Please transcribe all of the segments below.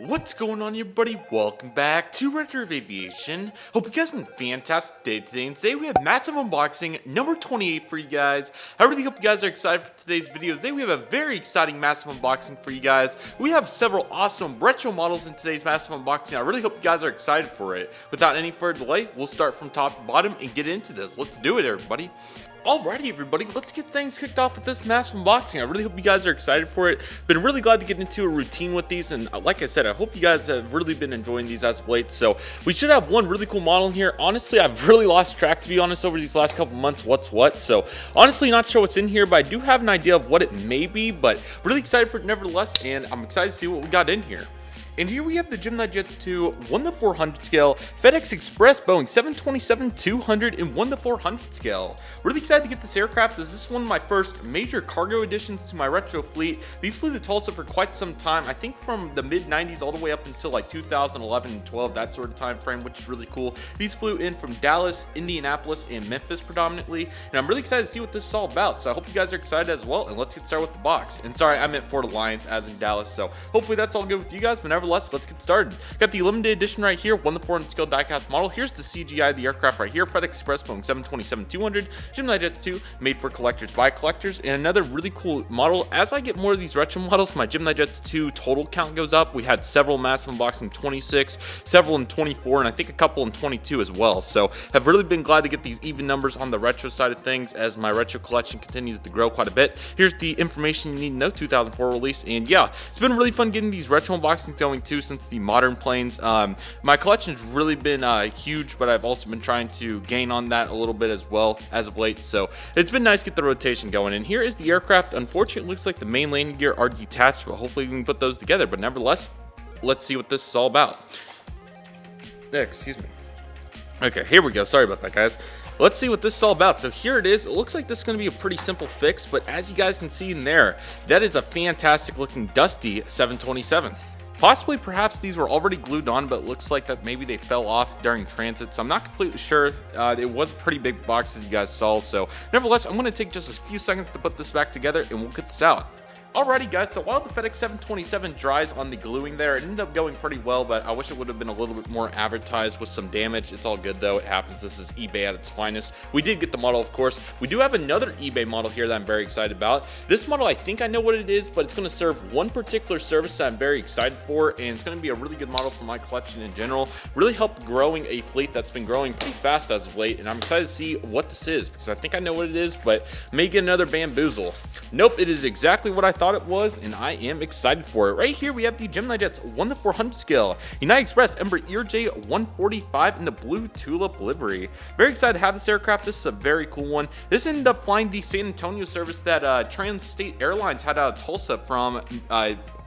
What's going on, everybody? Welcome back to Redriveraviation. Hope you guys have a fantastic day today, and today we have massive unboxing number 28 for you guys. I really hope you guys are excited for today's video. Today we have a very exciting massive unboxing for you guys. We have several awesome retro models in today's massive unboxing. I really hope you guys are excited for it. Without any further delay, we'll start from top to bottom and get into this. Let's do it, everybody. Alrighty, everybody, let's get things kicked off with this massive unboxing. I really hope you guys are excited for it. Been really glad to get into a routine with these, and like I said, I hope you guys have really been enjoying these as of late. So we should have one really cool model in here. Honestly, I've really lost track, to be honest, over these last couple months what's what. So honestly, not sure what's in here, but I do have an idea of what it may be, but really excited for it nevertheless, and I'm excited to see what we got in here. And here we have the GeminiJets 2 1:400 scale FedEx Express Boeing 727-200 in 1:400 scale. Really excited to get this aircraft. This is one of my first major cargo additions to my retro fleet. These flew to Tulsa for quite some time. I think from the mid 90s all the way up until like 2011 and 12, that sort of time frame, which is really cool. These flew in from Dallas, Indianapolis, and Memphis predominantly, and I'm really excited to see what this is all about. So I hope you guys are excited as well, and let's get started with the box. And sorry, I meant Fort Alliance as in Dallas, so hopefully that's all good with you guys. But nevertheless, let's get started. Got the limited edition right here, 1:400 scale diecast model. Here's the CGI of the aircraft right here. FedEx Express Boeing 727-200, GeminiJets 2, made for collectors by collectors, and another really cool model. As I get more of these retro models, my GeminiJets 2 total count goes up. We had several massive unboxing 26, several in 24, and I think a couple in 22 as well. So have really been glad to get these even numbers on the retro side of things as my retro collection continues to grow quite a bit. Here's the information you need to know, 2004 release, and yeah, it's been really fun getting these retro unboxings going too since the modern planes. My collection's really been huge, but I've also been trying to gain on that a little bit as well as of late, so it's been nice to get the rotation going. And here is the aircraft. Unfortunately, it looks like the main landing gear are detached, but hopefully we can put those together. But nevertheless, let's see what this is all about. Excuse me. Okay, here we go. Sorry about that, guys. Let's see what this is all about. So here it is. It looks like this is going to be a pretty simple fix, but as you guys can see in there, that is a fantastic looking dusty 727. Possibly, perhaps these were already glued on, but it looks like that maybe they fell off during transit, so I'm not completely sure. It was a pretty big box, as you guys saw, so nevertheless, I'm going to take just a few seconds to put this back together, and we'll get this out. Alrighty, guys, so while the FedEx 727 dries on the gluing there, it ended up going pretty well, but I wish it would have been a little bit more advertised with some damage. It's all good, though. It happens. This is eBay at its finest. We did get the model, of course. We do have another eBay model here that I'm very excited about. This model, I think I know what it is, but it's going to serve one particular service that I'm very excited for, and it's going to be a really good model for my collection in general. Really helped growing a fleet that's been growing pretty fast as of late, and I'm excited to see what this is, because I think I know what it is, but may get another bamboozle. Nope, it is exactly what I thought it was, and I am excited for it. Right here we have the GeminiJets 1:400 scale United Express Embraer ERJ 145 in the blue tulip livery. Very excited to have this aircraft. This is a very cool one. This ended up flying the San Antonio service that Trans-State Airlines had out of Tulsa from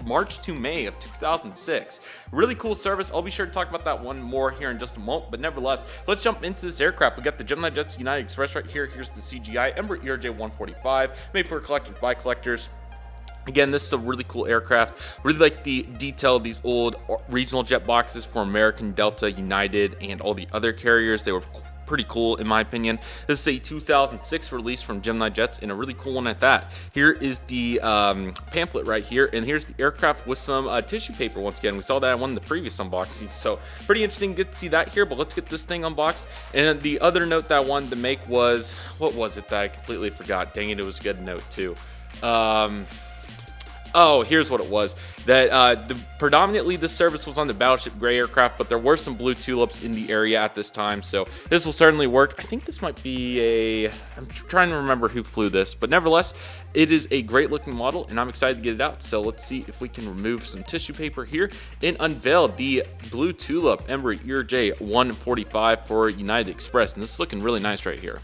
March to May of 2006. Really cool service. I'll be sure to talk about that one more here in just a moment, but nevertheless, let's jump into this aircraft. We got the GeminiJets United Express right here. Here's the CGI Embraer ERJ 145, made for collectors by collectors. Again, this is a really cool aircraft. Really like the detail of these old regional jet boxes for American, Delta, United, and all the other carriers. They were pretty cool in my opinion. This is a 2006 release from GeminiJets, and a really cool one at that. Here is the pamphlet right here, and here's the aircraft with some tissue paper. Once again, we saw that in one of the previous unboxings, so pretty interesting. Good to see that here, but let's get this thing unboxed. And the other note that I wanted to make was, what was it that I completely forgot? Dang it, it was a good note too. Oh, here's what it was. That predominantly this service was on the Battleship Gray aircraft, but there were some blue tulips in the area at this time, so this will certainly work. I think this might be I'm trying to remember who flew this, but nevertheless, it is a great looking model, and I'm excited to get it out. So let's see if we can remove some tissue paper here and unveil the blue tulip Embraer ERJ 145 for United Express, and this is looking really nice right here.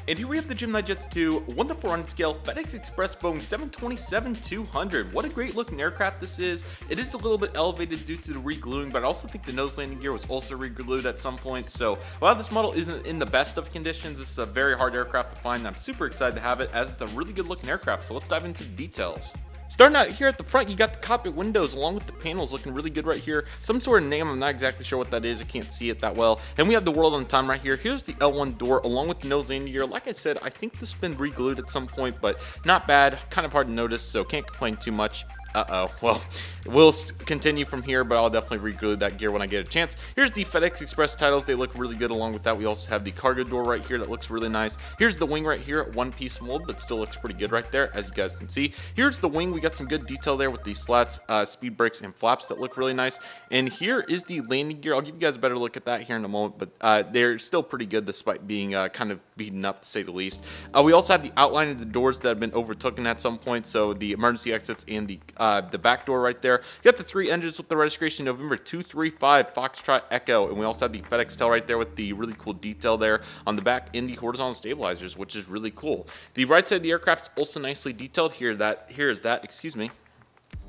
And here we have the GeminiJets 2 1:400 scale FedEx Express Boeing 727-200. What a great looking aircraft this is. It is a little bit elevated due to the re-gluing, but I also think the nose landing gear was also re-glued at some point. So while this model isn't in the best of conditions, it's a very hard aircraft to find, and I'm super excited to have it as it's a really good looking aircraft. So let's dive into the details. Starting out here at the front, you got the cockpit windows along with the panels looking really good right here. Some sort of name, I'm not exactly sure what that is. I can't see it that well. And we have the world on time right here. Here's the L1 door along with the nose landing gear. Like I said, I think this has been re-glued at some point, but not bad. Kind of hard to notice, so can't complain too much. Well, we'll continue from here, but I'll definitely reglue that gear when I get a chance. Here's the FedEx Express titles. They look really good. Along with that, we also have the cargo door right here that looks really nice. Here's the wing right here, one-piece mold, but still looks pretty good right there, as you guys can see. Here's the wing. We got some good detail there with the slats, speed brakes, and flaps that look really nice. And here is the landing gear. I'll give you guys a better look at that here in a moment, but they're still pretty good despite being kind of beaten up, to say the least. We also have the outline of the doors that have been overtaken at some point, so the emergency exits and the back door right there. You got the 3 engines with the registration November 235 Foxtrot Echo, and we also have the FedEx tail right there with the really cool detail there on the back and the horizontal stabilizers, which is really cool. The right side of the aircraft is also nicely detailed. Here is that, excuse me.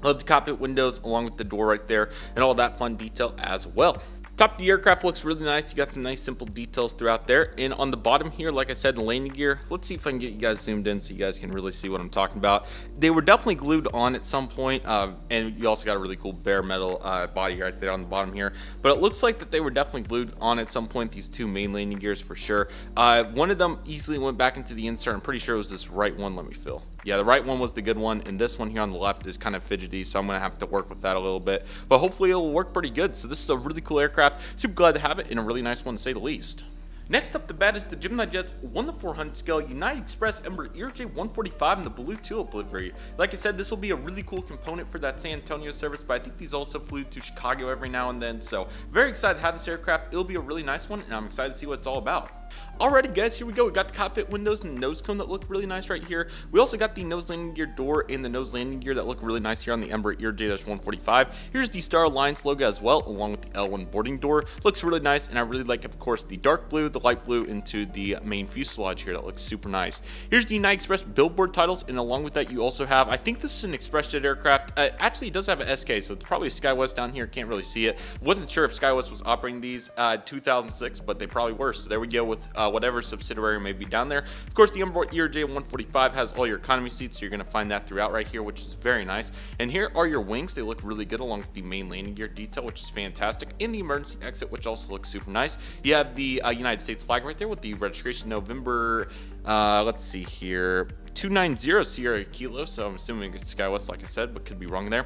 Love the cockpit windows along with the door right there and all that fun detail as well. Top of the aircraft looks really nice. You got some nice simple details throughout there. And on the bottom here, like I said, the landing gear, let's see if I can get you guys zoomed in so you guys can really see what I'm talking about. They were definitely glued on at some point, and you also got a really cool bare metal body right there on the bottom here. But it looks like that they were definitely glued on at some point, these 2 main landing gears for sure. One of them easily went back into the insert. I'm pretty sure it was this right one. Let me feel. Yeah, the right one was the good one, and this one here on the left is kind of fidgety, so I'm going to have to work with that a little bit. But hopefully it'll work pretty good. So this is a really cool aircraft. Super glad to have it, and a really nice one to say the least. Next up the bat is the GeminiJets 1:400 scale United Express Embraer ERJ-145 in the blue tulip livery. Like I said, this will be a really cool component for that San Antonio service, but I think these also flew to Chicago every now and then, so very excited to have this aircraft. It'll be a really nice one, and I'm excited to see what it's all about. Alrighty guys, here we go. We got the cockpit windows and the nose cone that look really nice right here. We also got the nose landing gear door and the nose landing gear that look really nice here on the Embraer ERJ-145. Here's the Star Alliance logo as well, along with the L1 boarding door. Looks really nice, and I really like, of course, the dark blue, the light blue into the main fuselage here. That looks super nice. Here's the United Express billboard titles, and along with that, you also have, I think this is an ExpressJet aircraft. Actually, it does have an SK, so it's probably a SkyWest down here. Can't really see it. Wasn't sure if SkyWest was operating these 2006, but they probably were. So there we go with whatever subsidiary may be down there. Of course, the Embraer ERJ-145 has all your economy seats, so you're going to find that throughout right here, which is very nice. And here are your wings. They look really good along with the main landing gear detail, which is fantastic, and the emergency exit, which also looks super nice. You have the United States flag right there with the registration November, let's see here, 290 Sierra Kilo, so I'm assuming it's SkyWest, like I said, but could be wrong there.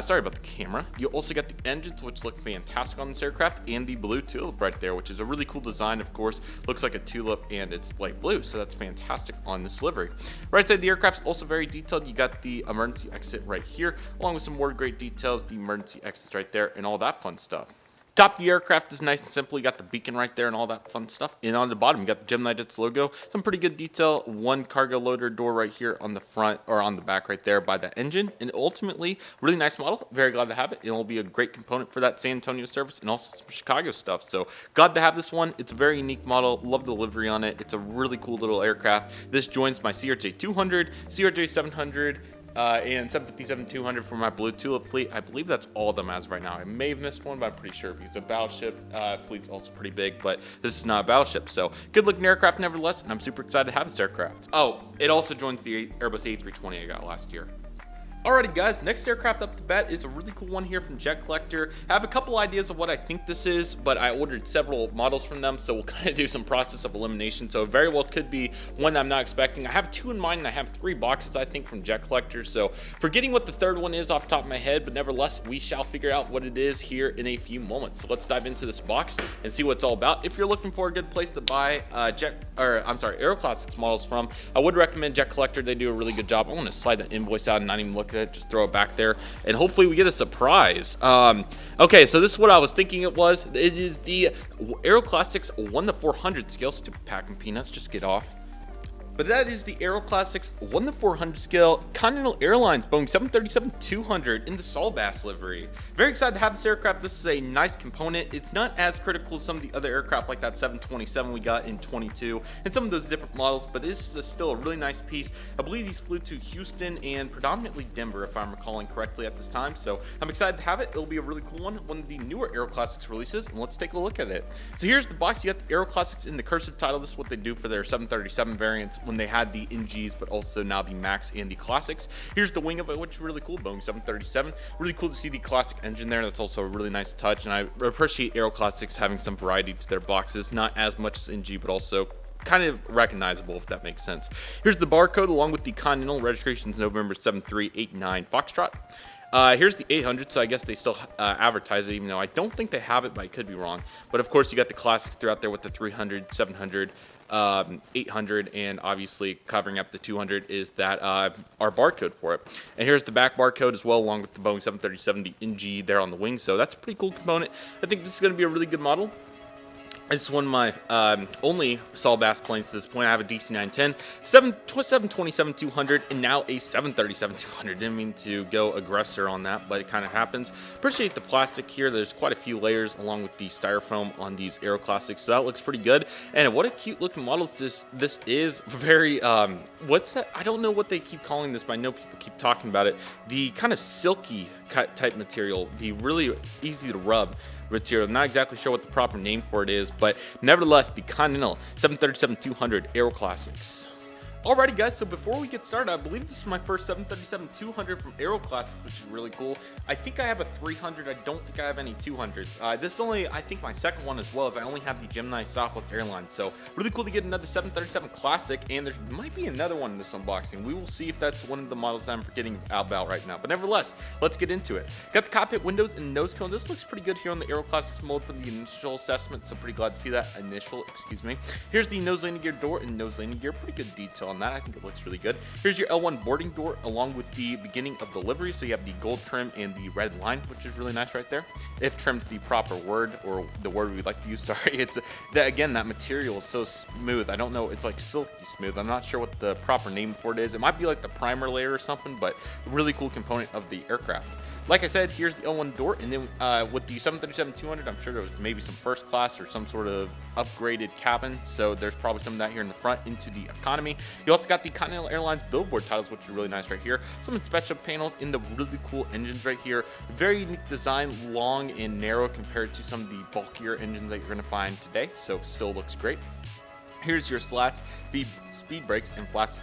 Sorry about the camera. You also got the engines, which look fantastic on this aircraft, and the blue tulip right there, which is a really cool design, of course. Looks like a tulip, and it's light blue, so that's fantastic on this livery. Right side of the aircraft's also very detailed. You got the emergency exit right here, along with some more great details, the emergency exits right there, and all that fun stuff. Top of the aircraft is nice and simple. You got the beacon right there and all that fun stuff. And on the bottom, you got the GeminiJets logo. Some pretty good detail. One cargo loader door right here on the front, or on the back right there by the engine. And ultimately, really nice model. Very glad to have it. It'll be a great component for that San Antonio service and also some Chicago stuff. So glad to have this one. It's a very unique model. Love the livery on it. It's a really cool little aircraft. This joins my CRJ-200, CRJ-700, and 757-200 for my blue tulip fleet. I believe that's all of them as of right now. I may have missed one, but I'm pretty sure because the battleship fleet's also pretty big, but this is not a battleship. So good looking aircraft nevertheless, and I'm super excited to have this aircraft. Oh, it also joins the Airbus A320 I got last year. Alrighty guys, next aircraft up the bat is a really cool one here from Jet Collector. I have a couple ideas of what I think this is, but I ordered several models from them, so we'll kind of do some process of elimination. So it very well could be one that I'm not expecting. I have 2 in mind, and I have 3 boxes, I think, from Jet Collector. So forgetting what the third one is off the top of my head, but nevertheless, we shall figure out what it is here in a few moments. So let's dive into this box and see what it's all about. If you're looking for a good place to buy AeroClassics models from, I would recommend Jet Collector. They do a really good job. I want to slide the invoice out and not even look at it, just throw it back there, and hopefully we get a surprise. Okay, so this is what I was thinking it was. It is the AeroClassics 1:400 scale. Stupid packing peanuts, just get off. But that is the AeroClassics 1:400 scale Continental Airlines Boeing 737-200 in the Saul Bass livery. Very excited to have this aircraft. This is a nice component. It's not as critical as some of the other aircraft like that 727 we got in 22 and some of those different models, but this is still a really nice piece. I believe these flew to Houston and predominantly Denver, if I'm recalling correctly at this time, so I'm excited to have it. It'll be a really cool one of the newer AeroClassics releases, and let's take a look at it. So here's the box. You got the AeroClassics in the cursive title. This is what they do for their 737 variants when they had the NGs, but also now the Max and the Classics. Here's the wing of it, which is really cool. Boeing 737. Really cool to see the classic engine there. That's also a really nice touch, and I appreciate AeroClassics having some variety to their boxes. Not as much as NG, but also kind of recognizable, if that makes sense. Here's the barcode along with the Continental. Registration's November 7389 Foxtrot. Here's the 800, so I guess they still advertise it, even though I don't think they have it, but I could be wrong. But of course, you got the classics throughout there with the 300, 700, 800, and obviously covering up the 200 is that our barcode for it. And here's the back barcode as well, along with the Boeing 737, the NG there on the wing. So that's a pretty cool component. I think this is going to be a really good model. It's one of my only Saul Bass planes to this point. I have a DC-910, 727-200, and now a 737-200. Didn't mean to go aggressor on that, but it kind of happens. Appreciate the plastic here. There's quite a few layers along with the styrofoam on these AeroClassics, so that looks pretty good. And what a cute looking model this is. Very, what's that? I don't know what they keep calling this, but I know people keep talking about it. The kind of silky type material, the really easy to rub material. I'm not exactly sure what the proper name for it is, but nevertheless, the Continental 737-200 AeroClassics. Alrighty guys, so before we get started, I believe this is my first 737-200 from AeroClassics, which is really cool. I think I have a 300. I don't think I have any 200s. This is only, I think, my second one as well, as I only have the Gemini Southwest Airlines. So really cool to get another 737 Classic, and there might be another one in this unboxing. We will see if that's one of the models that I'm forgetting about right now. But nevertheless, let's get into it. Got the cockpit windows and nose cone. This looks pretty good here on the AeroClassics mold for the initial assessment, so pretty glad to see that. Here's the nose landing gear door and nose landing gear. Pretty good detail on that. I think it looks really good. Here's your L1 boarding door along with the beginning of the livery. So you have the gold trim and the red line, which is really nice right there. If trim's the proper word, or the word we'd like to use, sorry. It's that, again, that material is so smooth. I don't know, it's like silky smooth. I'm not sure what the proper name for it is. It might be like the primer layer or something, but a really cool component of the aircraft. Like I said, here's the L1 door, and then with the 737-200, I'm sure there was maybe some first class or some sort of upgraded cabin, so there's probably some of that here in the front into the economy. You also got the Continental Airlines billboard titles, which are really nice right here. Some inspection panels in the really cool engines right here. Very unique design, long and narrow compared to some of the bulkier engines that you're going to find today, so still looks great. Here's your slats, speed brakes, and flaps,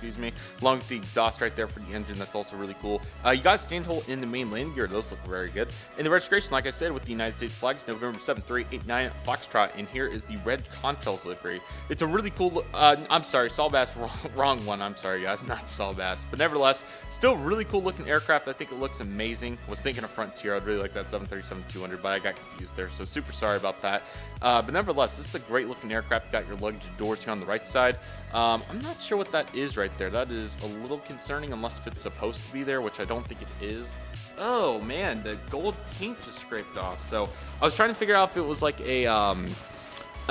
along with the exhaust right there for the engine. That's also really cool. You got a stand hole in the main landing gear. Those look very good. And the registration, like I said, with the United States flags, November 7389 Foxtrot. And here is the red controls livery. It's a really cool, I'm sorry, Saul Bass, wrong one. I'm sorry, guys, not Saul Bass. But nevertheless, still really cool looking aircraft. I think it looks amazing. Was thinking of Frontier. I'd really like that 737-200, but I got confused there. So super sorry about that. But nevertheless, this is a great looking aircraft. You got your luggage doors here on the right side. I'm not sure what that is right there. That is a little concerning, unless if it's supposed to be there, which I don't think it is. Oh man, the gold paint just scraped off. So I was trying to figure out if it was like a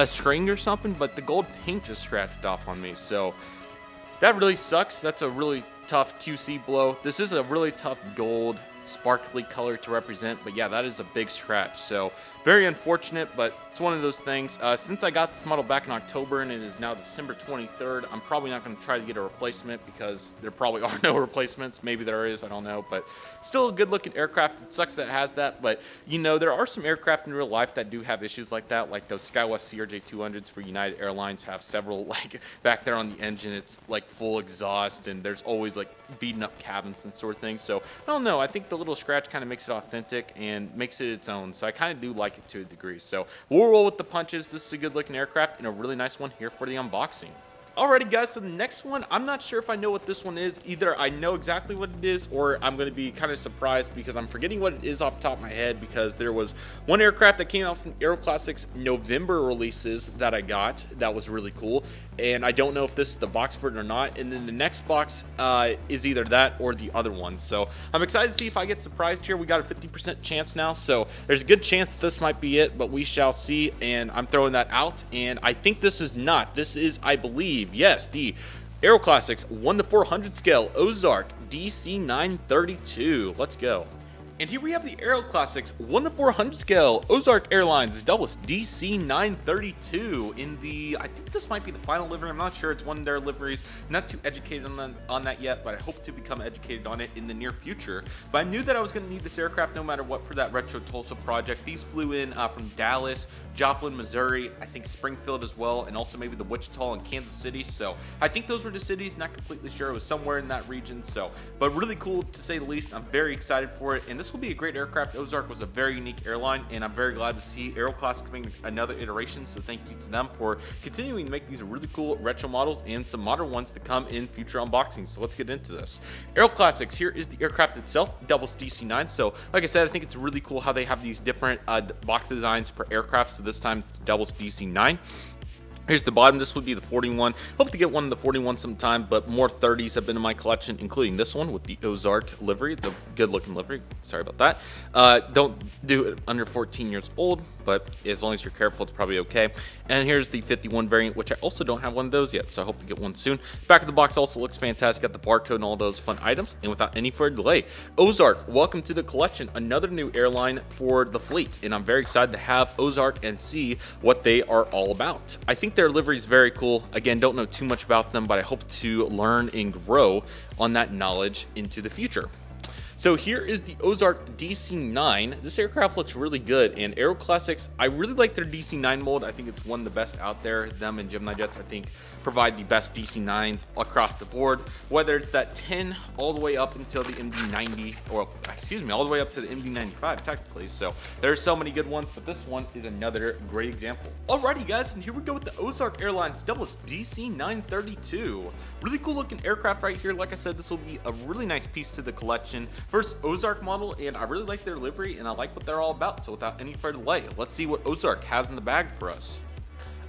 string or something, but the gold paint just scratched off on me. So that really sucks. That's a really tough QC blow. This is a really tough gold sparkly color to represent, but yeah, that is a big scratch. So very unfortunate, but it's one of those things. Since I got this model back in October and it is now December 23rd, I'm probably not going to try to get a replacement because there probably are no replacements. Maybe there is, I don't know, but still a good looking aircraft. It sucks that it has that, but you know, there are some aircraft in real life that do have issues like that, like those SkyWest CRJ-200s for United Airlines have several, like back there on the engine, it's like full exhaust and there's always like beaten up cabins and sort of things. So I don't know, I think the little scratch kind of makes it authentic and makes it its own. So I kind of do like it to a degree. So we'll roll with the punches. This is a good looking aircraft and a really nice one here for the unboxing. Alrighty guys, so the next one, I'm not sure if I know what this one is. Either I know exactly what it is or I'm going to be kind of surprised because I'm forgetting what it is off the top of my head, because there was one aircraft that came out from AeroClassics November releases that I got that was really cool, and I don't know if this is the box for it or not. And then the next box is either that or the other one. So I'm excited to see if I get surprised here. We got a 50% chance now, so there's a good chance that this might be it, but we shall see. And I'm throwing that out, and I think this is not. This is, I believe, yes, the AeroClassics 1/400 scale Ozark DC-932. Let's go. And here we have the AeroClassics 1/400 scale Ozark Airlines Dulles DC-932 in the, I think this might be the final livery. I'm not sure. It's one of their liveries. I'm not too educated on that yet, but I hope to become educated on it in the near future. But I knew that I was going to need this aircraft no matter what for that Retro Tulsa project. These flew in from Dallas, Joplin, Missouri, I think Springfield as well, and also maybe the Wichita and Kansas City. So I think those were the cities. Not completely sure. It was somewhere in that region. So, but really cool to say the least. I'm very excited for it. And this this will be a great aircraft. Ozark was a very unique airline, and I'm very glad to see AeroClassics making another iteration, so thank you to them for continuing to make these really cool retro models and some modern ones to come in future unboxings. So let's get into this. AeroClassics, here is the aircraft itself, doubles DC-9. So like I said, I think it's really cool how they have these different box designs per aircraft. So this time it's doubles DC-9. Here's the bottom. This would be the 41. Hope to get one of the 41 sometime, but more 30s have been in my collection, including this one with the Ozark livery. It's a good looking livery. Sorry about that. Don't do it under 14 years old, but as long as you're careful, it's probably okay. And here's the 51 variant, which I also don't have one of those yet, so I hope to get one soon. Back of the box also looks fantastic. Got the barcode and all those fun items. And without any further delay, Ozark, welcome to the collection. Another new airline for the fleet, and I'm very excited to have Ozark and see what they are all about. I think their livery is very cool. Again, don't know too much about them, but I hope to learn and grow on that knowledge into the future. So here is the Ozark DC-9. This aircraft looks really good, and AeroClassics, I really like their DC-9 mold. I think it's one of the best out there. Them and GeminiJets, I think, provide the best DC-9s across the board, whether it's that 10 all the way up until the MD-90, or excuse me, all the way up to the MD-95 technically. So there are so many good ones, but this one is another great example. Alrighty guys, and here we go with the Ozark Airlines doubles DC-932. Really cool looking aircraft right here. Like I said, this will be a really nice piece to the collection. First Ozark model, and I really like their livery and I like what they're all about. So without any further delay, let's see what Ozark has in the bag for us.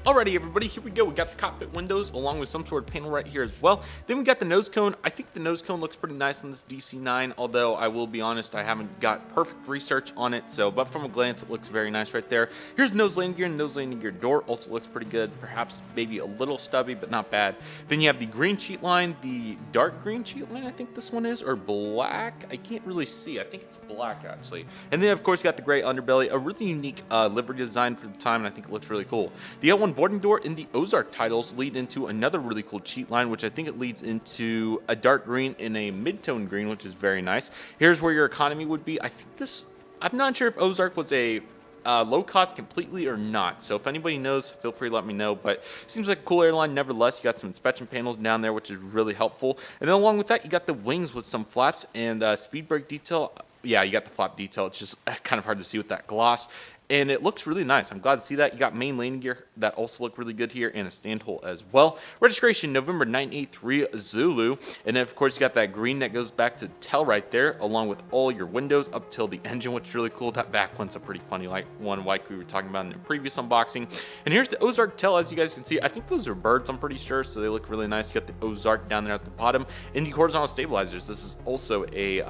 Alrighty everybody, here we go. We got the cockpit windows along with some sort of panel right here as well. Then we got the nose cone. I think the nose cone looks pretty nice on this DC-9, although I will be honest, I haven't got perfect research on it, but from a glance it looks very nice right there. Here's nose landing gear, and nose landing gear door also looks pretty good, perhaps maybe a little stubby, but not bad. Then you have the green sheet line, the dark green sheet line, I think this one is, or black, I can't really see, I think it's black actually. And then of course you got the gray underbelly, a really unique livery design for the time, and I think it looks really cool. The L1 boarding door and the Ozark titles lead into another really cool cheat line, which I think it leads into a dark green and a mid-tone green, which is very nice. Here's where your economy would be. I think this, I'm not sure if Ozark was a low cost completely or not, so if anybody knows, feel free to let me know, but it seems like a cool airline nevertheless. You got some inspection panels down there, which is really helpful, and then along with that you got the wings with some flaps and speed brake detail. Yeah, you got the flap detail. It's just kind of hard to see with that gloss, and it looks really nice. I'm glad to see that. You got main landing gear that also look really good here, and a stand hole as well. Registration November 983 Zulu, and then of course you got that green that goes back to tail right there, along with all your windows up till the engine, which is really cool. That back one's a pretty funny one, like we were talking about in the previous unboxing. And here's the Ozark tail. As you guys can see, I think those are birds, I'm pretty sure, so they look really nice. You got the Ozark down there at the bottom, and the horizontal stabilizers. This is also a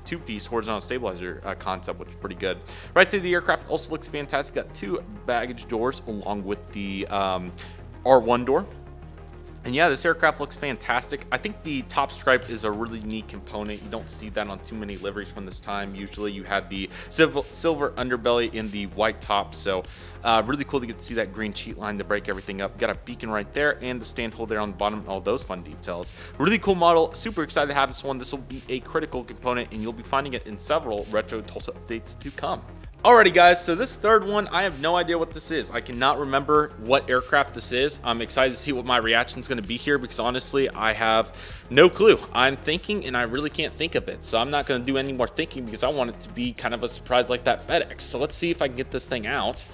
two-piece horizontal stabilizer concept, which is pretty good. Right to the aircraft also looks fantastic. Got two baggage doors along with the R1 door. And yeah, this aircraft looks fantastic. I think the top stripe is a really neat component. You don't see that on too many liveries from this time. Usually you have the silver underbelly and the white top. So really cool to get to see that green cheat line to break everything up. Got a beacon right there and the stand hole there on the bottom. All those fun details. Really cool model. Super excited to have this one. This will be a critical component, and you'll be finding it in several retro Tulsa updates to come. Alrighty guys, so this third one, I have no idea what this is. I cannot remember what aircraft this is. I'm excited to see what my reaction is going to be here, because honestly, I have no clue. I'm thinking and I really can't think of it. So I'm not going to do any more thinking because I want it to be kind of a surprise like that FedEx. So let's see if I can get this thing out.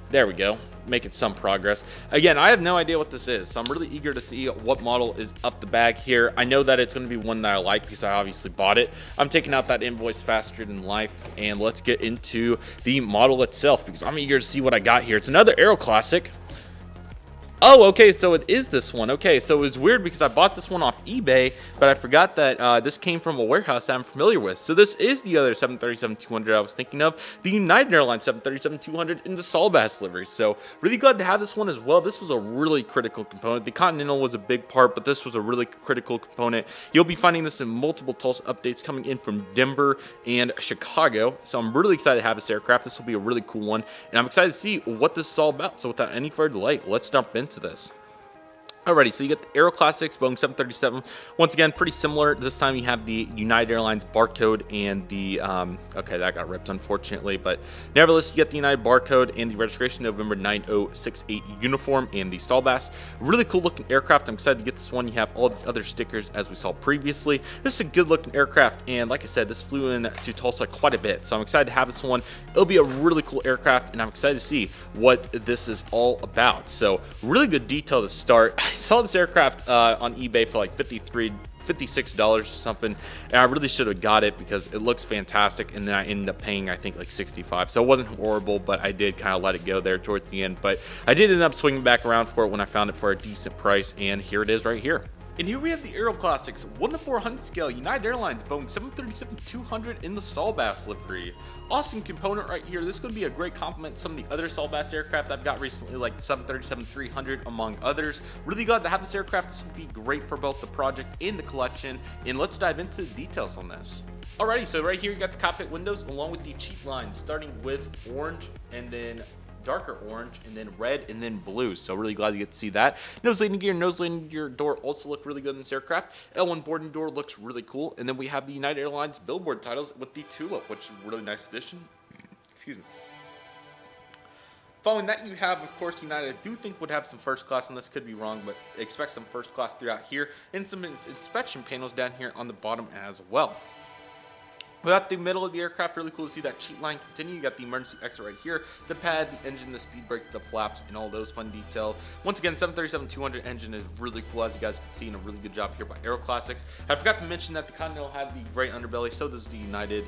There we go. Making some progress. Again, I have no idea what this is, so I'm really eager to see what model is up the bag here. I know that it's going to be one that I like because I obviously bought it. I'm taking out that invoice faster than life, and let's get into the model itself because I'm eager to see what I got here. It's another AeroClassic. Oh, okay, so it is this one. Okay, so it was weird because I bought this one off eBay, but I forgot that this came from a warehouse that I'm familiar with. So this is the other 737-200 I was thinking of, the United Airlines 737-200 in the Solbass livery. So really glad to have this one as well. This was a really critical component. The Continental was a big part, but this was a really critical component. You'll be finding this in multiple Tulsa updates coming in from Denver and Chicago. So I'm really excited to have this aircraft. This will be a really cool one, and I'm excited to see what this is all about. So without any further delay, let's jump into this. Alrighty, so you get the AeroClassics Boeing 737. Once again, pretty similar. This time you have the United Airlines barcode and the, okay, that got ripped unfortunately, but nevertheless, you get the United barcode and the registration November 9068 uniform and the stall bass. Really cool looking aircraft. I'm excited to get this one. You have all the other stickers as we saw previously. This is a good looking aircraft, and like I said, this flew in to Tulsa quite a bit, so I'm excited to have this one. It'll be a really cool aircraft, and I'm excited to see what this is all about. So really good detail to start. I saw this aircraft on eBay for like $56 or something, and I really should have got it because it looks fantastic, and then I ended up paying I think like $65, so it wasn't horrible, but I did kind of let it go there towards the end. But I did end up swinging back around for it when I found it for a decent price, and here it is right here. And here we have the AeroClassics 1:400 scale United Airlines Boeing 737-200 in the stall bass livery. Awesome component right here. This is going to be a great complement to some of the other stall bass aircraft I've got recently, like the 737-300 among others. Really glad to have this aircraft. This will be great for both the project and the collection, and let's dive into the details on this. Alrighty, so right here you got the cockpit windows along with the cheat lines, starting with orange and then darker orange and then red and then blue, so really glad you get to see that. Nose landing gear, nose landing gear door also look really good in this aircraft. L1 boarding door looks really cool, and then we have the United Airlines billboard titles with the tulip, which is a really nice addition. Excuse me. Following that, you have, of course, United. I do think would have some first class, and this could be wrong, but expect some first class throughout here, and some inspection panels down here on the bottom as well. Without the middle of the aircraft, really cool to see that cheat line continue. You got the emergency exit right here, the pad, the engine, the speed brake, the flaps, and all those fun details. Once again, 737-200 engine is really cool, as you guys can see, and a really good job here by AeroClassics. I forgot to mention that the Continental had the gray underbelly, so does the United.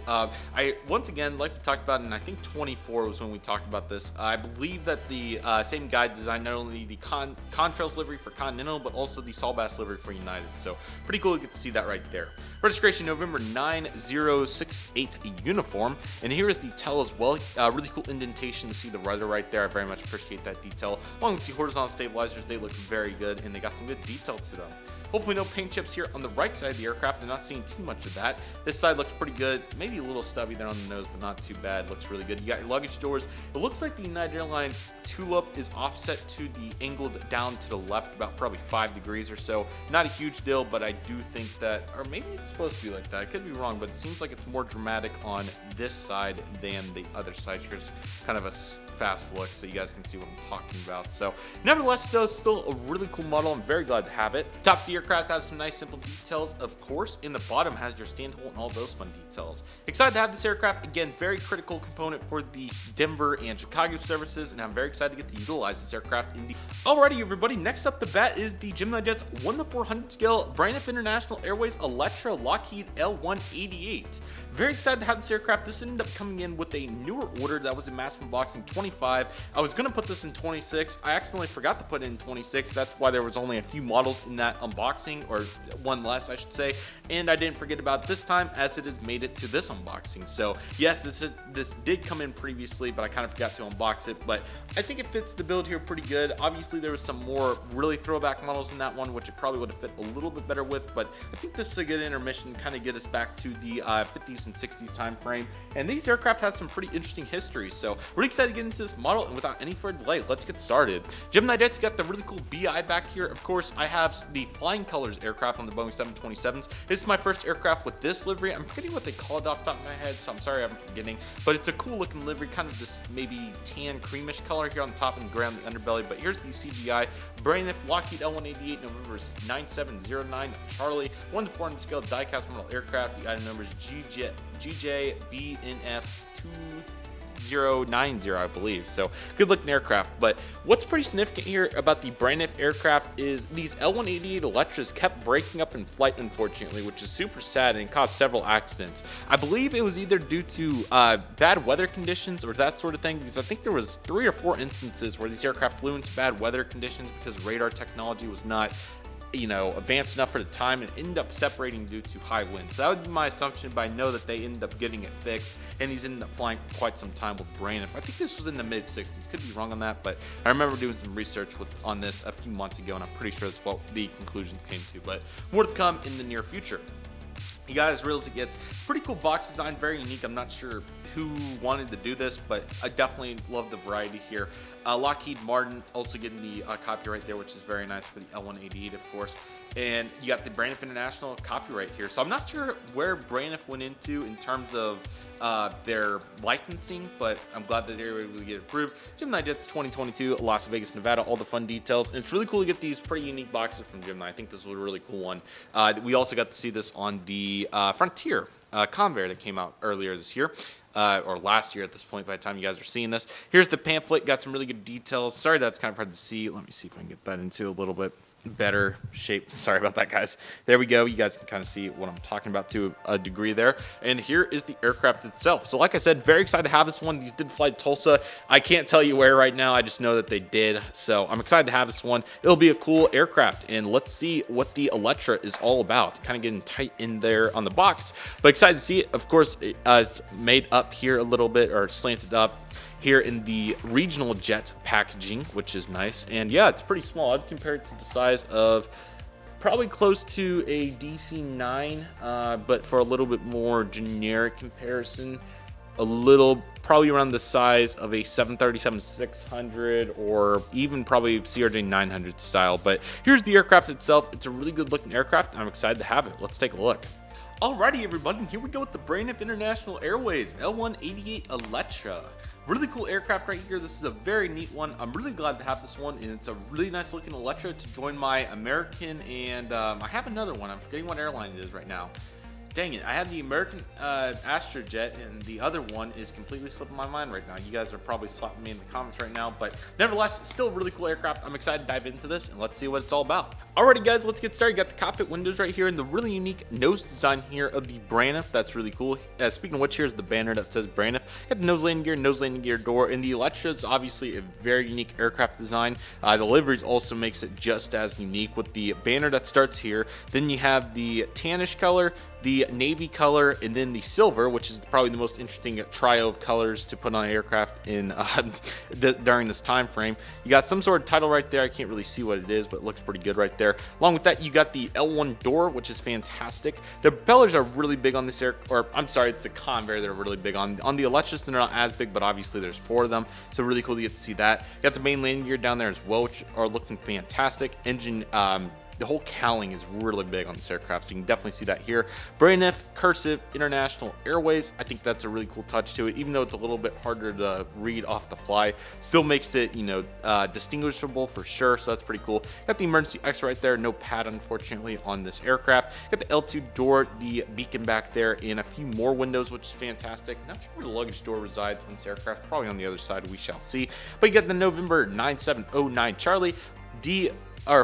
Once again, like we talked about, and I think 24 was when we talked about this, I believe that the same guy designed not only the contrails livery for Continental, but also the stall bass livery for United. So pretty cool to get to see that right there. Registration November 9068 uniform, and here is the tail as well. Really cool indentation to see the rudder right there. I very much appreciate that detail. Along with the horizontal stabilizers, they look very good, and they got some good detail to them. Hopefully no paint chips here on the right side of the aircraft. I'm not seeing too much of that. This side looks pretty good. Maybe a little stubby there on the nose, but not too bad. Looks really good. You got your luggage doors. It looks like the United Airlines tulip is offset to the angled down to the left about probably 5 degrees or so. Not a huge deal, but I do think that, or maybe it's supposed to be like that. I could be wrong, but it seems like it's more dramatic on this side than the other side. Here's kind of a fast look so you guys can see what I'm talking about. So nevertheless, though, still a really cool model. I'm very glad to have it. Top of the aircraft has some nice simple details, of course. In the bottom has your stand hole and all those fun details. Excited to have this aircraft. Again, very critical component for the Denver and Chicago services, and I'm very excited to get to utilize this aircraft in the... Alrighty, everybody, next up the bat is the GeminiJets 1:400 scale Braniff International Airways Electra Lockheed L188. Very excited to have this aircraft. This ended up coming in with a newer order that was in mass unboxing 25. I was going to put this in 26. I accidentally forgot to put it in 26. That's why there was only a few models in that unboxing, or one less, I should say. And I didn't forget about this time, as it has made it to this unboxing. So yes, this did come in previously, but I kind of forgot to unbox it. But I think it fits the build here pretty good. Obviously, there was some more really throwback models in that one, which it probably would have fit a little bit better with. But I think this is a good intermission, kind of get us back to the 50s and 60s time frame. And these aircraft have some pretty interesting history. So really excited to get into this model, and without any further delay, let's get started. GeminiJets got the really cool BI back here. Of course, I have the Flying Colors aircraft on the Boeing 727s. This is my first aircraft with this livery. I'm forgetting what they call it off the top of my head, so I'm sorry I'm forgetting. But it's a cool looking livery, kind of this maybe tan creamish color here on the top and gray on the underbelly. But here's the CGI Braniff Lockheed L188 November 9709 Charlie 1:400 scale diecast model aircraft. The item number is GJBNF 2090, I believe. So good looking aircraft. But what's pretty significant here about the Braniff aircraft is these L188 Electras kept breaking up in flight, unfortunately, which is super sad and caused several accidents. I believe it was either due to bad weather conditions or that sort of thing, because I think there was 3 or 4 instances where these aircraft flew into bad weather conditions because radar technology was not advanced enough for the time, and ended up separating due to high winds. So that would be my assumption, but I know that they ended up getting it fixed, and these ended up flying for quite some time with Braniff. I think this was in the mid-60s. Could be wrong on that, but I remember doing some research on this a few months ago, and I'm pretty sure that's what the conclusions came to, but more to come in the near future. You guys realize it gets pretty cool box design, very unique. I'm not sure who wanted to do this, but I definitely love the variety here. Lockheed Martin also getting the copyright there, which is very nice for the L188, of course. And you got the Braniff International copyright here. So I'm not sure where Braniff went into in terms of their licensing, but I'm glad that they were able to get approved. GeminiJets 2022, Las Vegas, Nevada, all the fun details. And it's really cool to get these pretty unique boxes from Gemini. I think this was a really cool one. We also got to see this on the Frontier Convair that came out earlier this year. Or last year at this point by the time you guys are seeing this. Here's the pamphlet, got some really good details. Sorry that's kind of hard to see. Let me see if I can get that into a little bit better shape. Sorry about that, guys. There we go. You guys can kind of see what I'm talking about to a degree there. And here is the aircraft itself. So like I said, very excited to have this one. These did fly to Tulsa. I can't tell you where right now. I just know that they did. So I'm excited to have this one. It'll be a cool aircraft. And let's see what the Electra is all about. It's kind of getting tight in there on the box, but excited to see it. Of course, it's made up here a little bit, or slanted up here in the regional jet packaging, which is nice. And yeah, it's pretty small. I'd compare it to the size of probably close to a DC-9, but for a little bit more generic comparison, probably around the size of a 737-600 or even probably CRJ-900 style. But here's the aircraft itself. It's a really good looking aircraft, and I'm excited to have it. Let's take a look. Alrighty, everybody, here we go with the Braniff International Airways L188 Electra. Really cool aircraft right here. This is a very neat one. I'm really glad to have this one, and it's a really nice looking Electra to join my American, and I have another one. I'm forgetting what airline it is right now. Dang it, I had the American Astrojet, and the other one is completely slipping my mind right now. You guys are probably slapping me in the comments right now, but nevertheless, still a really cool aircraft. I'm excited to dive into this, and let's see what it's all about. Alrighty, guys, let's get started. You got the cockpit windows right here, and the really unique nose design here of the Braniff. That's really cool. Speaking of which, here's the banner that says Braniff. You got the nose landing gear door, and the Electra is obviously a very unique aircraft design. The liveries also makes it just as unique with the banner that starts here. Then you have the tannish color, the navy color, and then the silver, which is probably the most interesting trio of colors to put on an aircraft in during this time frame. You got some sort of title right there. I can't really see what it is, but it looks pretty good right there. Along with that, you got the L1 door, which is fantastic. The propellers are really big on this I'm sorry, it's the Convair they're really big on. On the Electras, they're not as big, but obviously there's 4 of them, so really cool to get to see that. You got the main landing gear down there as well, which are looking fantastic. Engine, the whole cowling is really big on this aircraft, so you can definitely see that here. Braniff Cursive International Airways. I think that's a really cool touch to it, even though it's a little bit harder to read off the fly. Still makes it, distinguishable for sure, so that's pretty cool. Got the emergency exit right there. No pad, unfortunately, on this aircraft. Got the L2 door, the beacon back there, and a few more windows, which is fantastic. Not sure where the luggage door resides on this aircraft. Probably on the other side, we shall see. But you got the November 9709 Charlie,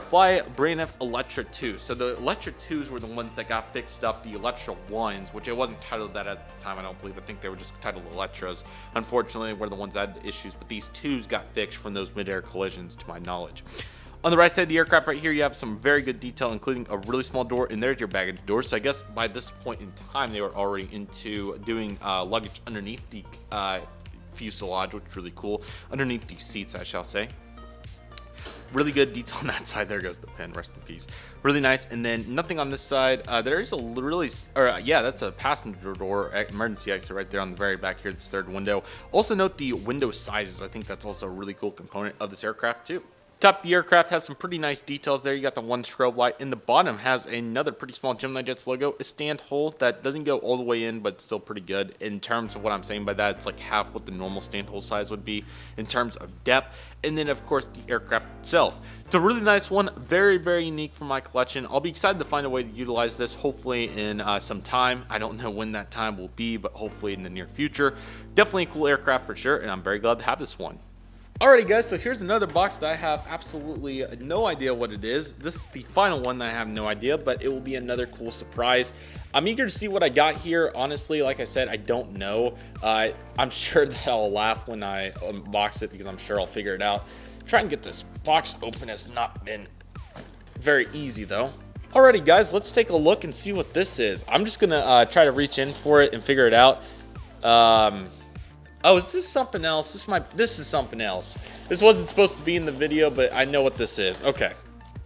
fly Braniff Electra 2. So the Electra 2s were the ones that got fixed up. The Electra 1s, which it wasn't titled that at the time, I don't believe. I think they were just titled Electras. Unfortunately, were the ones that had issues, but these 2s got fixed from those mid-air collisions, to my knowledge. On the right side of the aircraft right here, you have some very good detail, including a really small door, and there's your baggage door. So I guess by this point in time, they were already into doing luggage underneath the fuselage, which is really cool. Underneath the seats, I shall say. Really good detail on that side. There goes the pin, rest in peace. Really nice. And then nothing on this side. There is that's a passenger door, emergency exit right there on the very back here, this third window. Also note the window sizes. I think that's also a really cool component of this aircraft too. Top of the aircraft has some pretty nice details there. You got the one strobe light. In the bottom has another pretty small GeminiJets logo, a stand hole that doesn't go all the way in, but still pretty good. In terms of what I'm saying by that, it's like half what the normal stand hole size would be in terms of depth. And then, of course, the aircraft itself. It's a really nice one, very, very unique for my collection. I'll be excited to find a way to utilize this, hopefully in some time. I don't know when that time will be, but hopefully in the near future. Definitely a cool aircraft for sure, and I'm very glad to have this one. Alrighty, guys, so here's another box that I have absolutely no idea what it is. This is the final one that I have no idea, but it will be another cool surprise. I'm eager to see what I got here. Honestly, like I said, I don't know. I'm sure that I'll laugh when I unbox it because I'm sure I'll figure it out. Trying to get this box open has not been very easy, though. Alrighty, guys, let's take a look and see what this is. I'm just gonna try to reach in for it and figure it out. Oh, is this something else? This is something else. This wasn't supposed to be in the video, but I know what this is. Okay.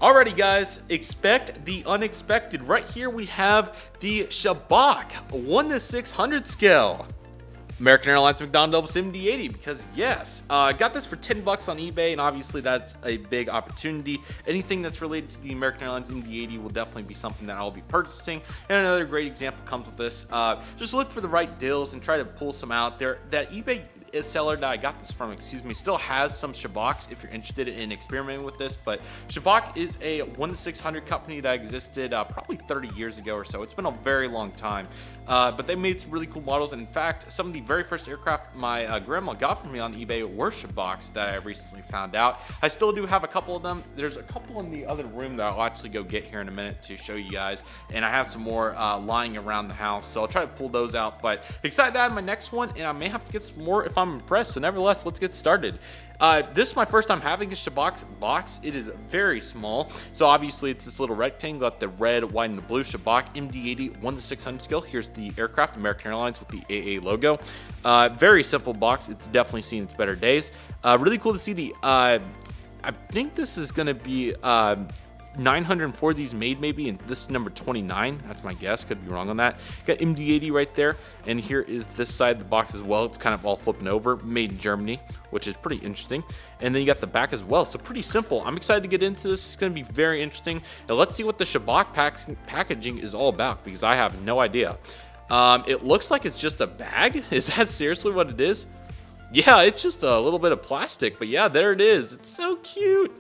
Alrighty, guys, expect the unexpected. Right here we have the Shabak 1:600 scale. American Airlines McDonnell Douglas MD-80, because yes, I got this for $10 on eBay, and obviously that's a big opportunity. Anything that's related to the American Airlines MD-80 will definitely be something that I'll be purchasing. And another great example comes with this. Just look for the right deals and try to pull some out there. That eBay seller that I got this from, still has some Shabaks if you're interested in experimenting with this. But Shabak is a 1-600 company that existed probably 30 years ago or so. It's been a very long time, but they made some really cool models. And in fact, some of the very first aircraft my grandma got from me on eBay were Shabaks that I recently found out. I still do have a couple of them. There's a couple in the other room that I'll actually go get here in a minute to show you guys, and I have some more lying around the house, so I'll try to pull those out. But excited to add my next one, and I may have to get some more if I'm impressed. So nevertheless, let's get started. This is my first time having a Shabak box. It is very small, so obviously it's this little rectangle, got the red, white, and the blue Shabak MD-80 1-600 scale. Here's the aircraft, American Airlines with the AA logo. Very simple box. It's definitely seen its better days. Really cool to see the I think this is going to be 904 of these made, maybe, and this is number 29. That's my guess, could be wrong on that. Got MD-80 right there, and here is this side of the box as well. It's kind of all flipping over, made in Germany, which is pretty interesting. And then you got the back as well, so pretty simple. I'm excited to get into this. It's going to be very interesting. Now let's see what the Shabak packaging is all about, because I have no idea. It looks like it's just a bag. Is that seriously what it is? Yeah, it's just a little bit of plastic, but yeah, there it is. It's so cute.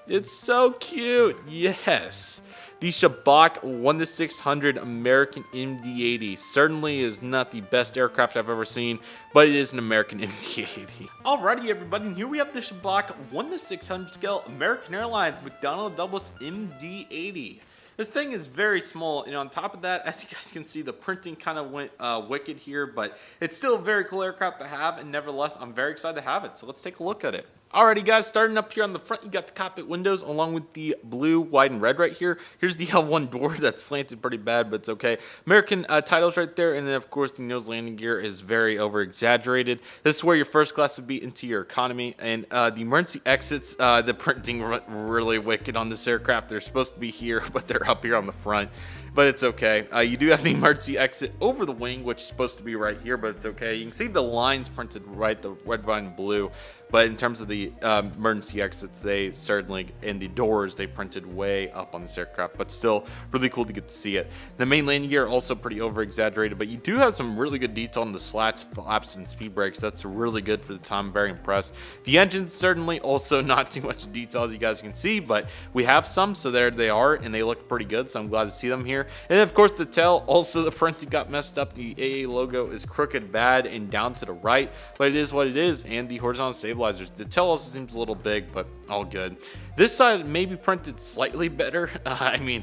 It's so cute. Yes. The Shabak 1-600 American MD-80 certainly is not the best aircraft I've ever seen, but it is an American MD-80. Alrighty, everybody, and here we have the Shabak 1-600 scale American Airlines McDonnell Douglas MD-80. This thing is very small, and on top of that, as you guys can see, the printing kind of went wicked here, but it's still a very cool aircraft to have, and nevertheless, I'm very excited to have it, so let's take a look at it. Alrighty guys, starting up here on the front, you got the cockpit windows along with the blue, white, and red right here. Here's the L1 door that's slanted pretty bad, but it's okay. American titles right there, and then of course the nose landing gear is very over exaggerated. This is where your first class would be into your economy, and the emergency exits, the printing really wicked on this aircraft. They're supposed to be here, but they're up here on the front. But it's okay. You do have the emergency exit over the wing, which is supposed to be right here, but it's okay. You can see the lines printed right, the red, white, and blue. But in terms of the emergency exits, they certainly, and the doors, they printed way up on this aircraft, but still really cool to get to see it. The main landing gear also pretty over exaggerated, but you do have some really good detail on the slats, flaps, and speed brakes. That's really good for the time. I'm very impressed. The engines certainly also not too much detail, as you guys can see, but we have some, so there they are, and they look pretty good, so I'm glad to see them here. And then of course the tail, also the printing got messed up. The AA logo is crooked, bad, and down to the right, but it is what it is. And the horizontal stabilizers, the tail also seems a little big, but all good. This side may be printed slightly better. I mean,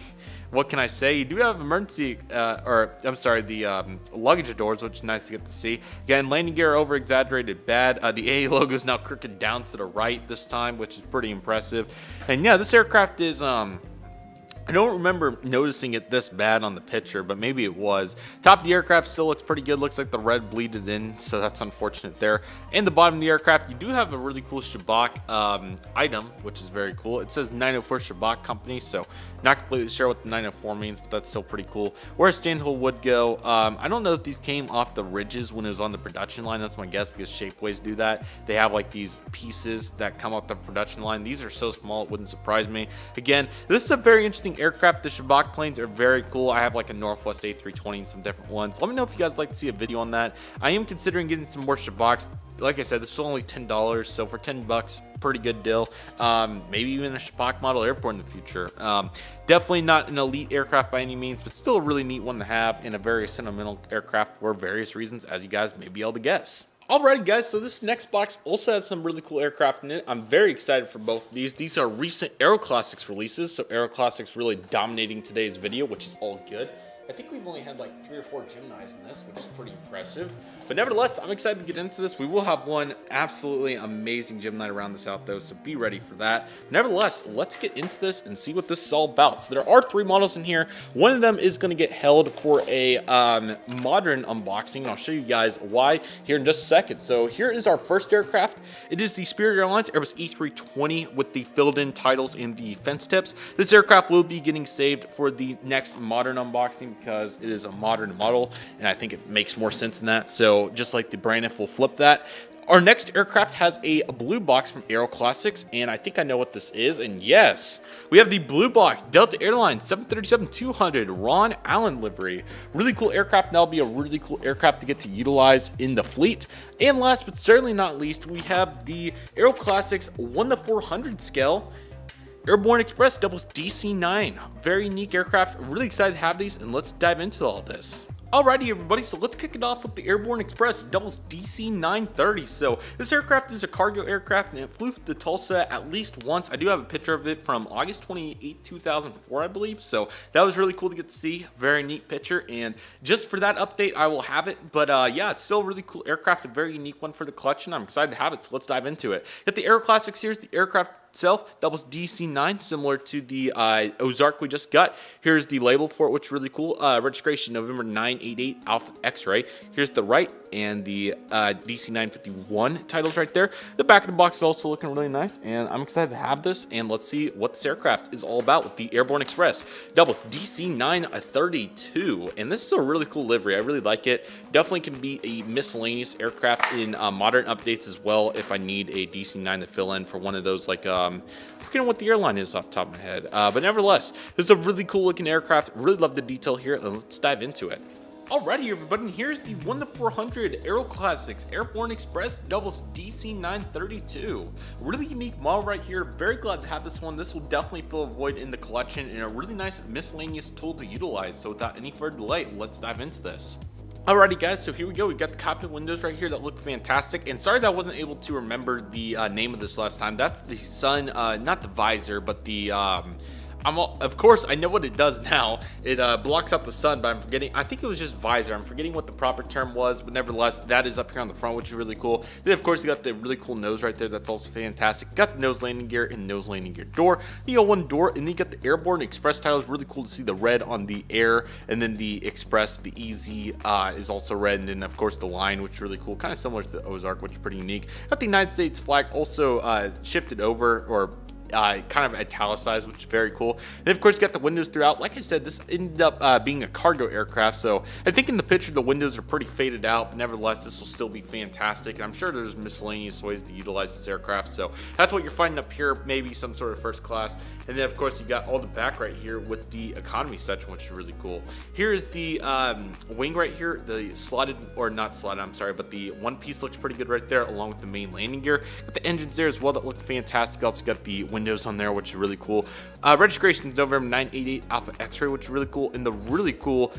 what can I say? You do have emergency, the luggage doors, which is nice to get to see. Again, landing gear over exaggerated, bad. The AA logo is now crooked down to the right this time, which is pretty impressive. And yeah, this aircraft is I don't remember noticing it this bad on the picture, but maybe it was. Top of the aircraft still looks pretty good. Looks like the red bleeded in, so that's unfortunate there. And the bottom of the aircraft, you do have a really cool Shabak item, which is very cool. It says 904 Shabak Company, so not completely sure what the 904 means, but that's still pretty cool. Where a standhill would go, I don't know if these came off the ridges when it was on the production line. That's my guess, because Shapeways do that. They have like these pieces that come off the production line. These are so small, it wouldn't surprise me. Again, this is a very interesting aircraft. The Shabak planes are very cool. I have like a Northwest A320 and some different ones. Let me know if you guys like to see a video on that. I am considering getting some more Shabaks. Like I said, this is only $10, so for $10, pretty good deal. Maybe even a Shabak model airport in the future. Definitely not an elite aircraft by any means, but still a really neat one to have, and a very sentimental aircraft for various reasons, as you guys may be able to guess. Alright guys, so this next box also has some really cool aircraft in it. I'm very excited for both of these. These are recent AeroClassics releases, so AeroClassics really dominating today's video, which is all good. I think we've only had like 3 or 4 Geminis in this, which is pretty impressive. But nevertheless, I'm excited to get into this. We will have one absolutely amazing Gemini around this out though, so be ready for that. But nevertheless, let's get into this and see what this is all about. So there are 3 models in here. One of them is going to get held for a modern unboxing, and I'll show you guys why here in just a second. So here is our first aircraft. It is the Spirit Airlines Airbus A320 with the filled-in titles and the fence tips. This aircraft will be getting saved for the next modern unboxing, because it is a modern model, and I think it makes more sense than that. So just like the Braniff, we'll flip that. Our next aircraft has a blue box from AeroClassics, and I think I know what this is. And yes, we have the blue box Delta Airlines 737-200 Ron Allen livery. Really cool aircraft, and that'll be a really cool aircraft to get to utilize in the fleet. And last but certainly not least, we have the AeroClassics 1:400 scale Airborne Express doubles DC-9. Very unique aircraft. Really excited to have these, and let's dive into all this. Alrighty everybody, so let's kick it off with the Airborne Express doubles DC-930. So this aircraft is a cargo aircraft, and it flew to Tulsa at least once. I do have a picture of it from August 28, 2004, I believe. So that was really cool to get to see. Very neat picture, and just for that update, I will have it. But yeah, it's still a really cool aircraft, a very unique one for the collection. I'm excited to have it, so let's dive into it. At the AeroClassics, here's the aircraft itself, doubles DC-9, similar to the Ozark we just got. Here's the label for it, which is really cool. Registration November 988 Alpha X-Ray. Here's the right and the DC-951 titles right there. The back of the box is also looking really nice, and I'm excited to have this, and let's see what this aircraft is all about with the Airborne Express. Doubles DC-932, and this is a really cool livery. I really like it. Definitely can be a miscellaneous aircraft in modern updates as well if I need a DC-9 to fill in for one of those, like I'm forgetting what the airline is off the top of my head, but nevertheless, this is a really cool looking aircraft. Really love the detail here, and let's dive into it. Alrighty everybody, and here's the 1:400 AeroClassics Airborne Express doubles DC-932. Really unique model right here. Very glad to have this one. This will definitely fill a void in the collection, and a really nice miscellaneous tool to utilize. So without any further delay, let's dive into this. Alrighty guys, so here we go. We've got the cockpit windows right here that look fantastic, and sorry that I wasn't able to remember the name of this last time. That's the sun, not the visor, but the of course I know what it does now. It blocks out the sun, but I'm forgetting. I think it was just visor. I'm forgetting what the proper term was, but nevertheless, that is up here on the front, which is really cool. Then of course you got the really cool nose right there. That's also fantastic. Got the nose landing gear and nose landing gear door. You got one door, and then you got the Airborne Express titles. Really cool to see the red on the Air, and then the Express, the EZ is also red, and then of course the line, which is really cool, kind of similar to the Ozark, which is pretty unique. Got the United States flag also shifted over, or kind of italicized, which is very cool. And of course you got the windows throughout. Like I said, this ended up being a cargo aircraft, so I think in the picture the windows are pretty faded out, but nevertheless this will still be fantastic, and I'm sure there's miscellaneous ways to utilize this aircraft. So that's what you're finding up here, maybe some sort of first class. And then of course you got all the back right here with the economy section, which is really cool. Here is the wing right here, the slotted, or not slotted, I'm sorry, but the one piece looks pretty good right there, along with the main landing gear. Got the engines there as well that look fantastic. Also got the windows on there, which is really cool. Registration is November 988 Alpha X-Ray, which is really cool, and the really cool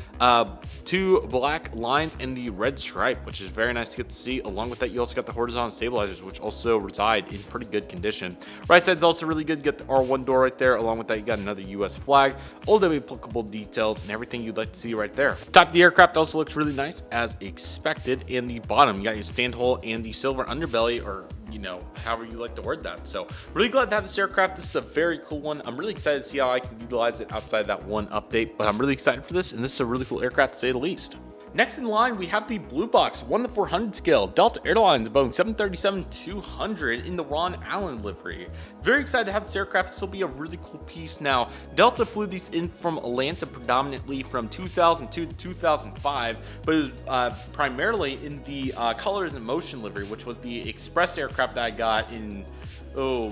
two black lines and the red stripe, which is very nice to get to see. Along with that, you also got the horizontal stabilizers, which also reside in pretty good condition. Right side is also really good. Get the R1 door right there. Along with that, you got another US flag, all the applicable details and everything you'd like to see right there. Top of the aircraft also looks really nice as expected. In the bottom, you got your stand hole and the silver underbelly, or you know, however you like to word that. So really glad to have this aircraft. This is a very cool one. I'm really excited to see how I can utilize it outside that one update, but I'm really excited for this, and this is a really cool aircraft to say the least. Next in line, we have the blue box 1:400 scale Delta Airlines Boeing 737-200 in the Ron Allen livery. Very excited to have this aircraft. This will be a really cool piece. Now, Delta flew these in from Atlanta predominantly from 2002 to 2005, but it was primarily in the Colors in Motion livery, which was the express aircraft that I got in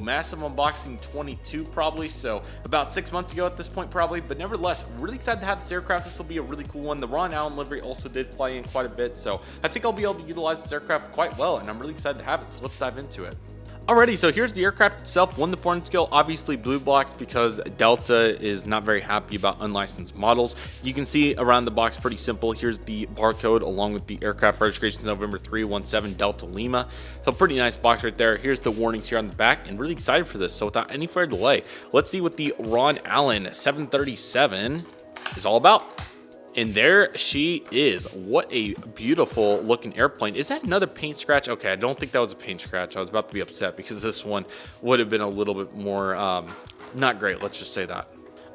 massive unboxing 22 probably, so about 6 months ago at this point probably. But nevertheless, really excited to have this aircraft. This will be a really cool one. The Ron Allen livery also did fly in quite a bit, so I think I'll be able to utilize this aircraft quite well, and I'm really excited to have it. So let's dive into it. Alrighty, so here's the aircraft itself, 1:400 scale, obviously blue box because Delta is not very happy about unlicensed models. You can see around the box pretty simple. Here's the barcode along with the aircraft registration November 317 Delta Lima. So pretty nice box right there. Here's the warnings here on the back, and really excited for this. So without any further delay, let's see what the Ron Allen 737 is all about. And there she is. What a beautiful looking airplane. Is that another paint scratch? Okay, I don't think that was a paint scratch. I was about to be upset because this one would have been a little bit more not great, let's just say that.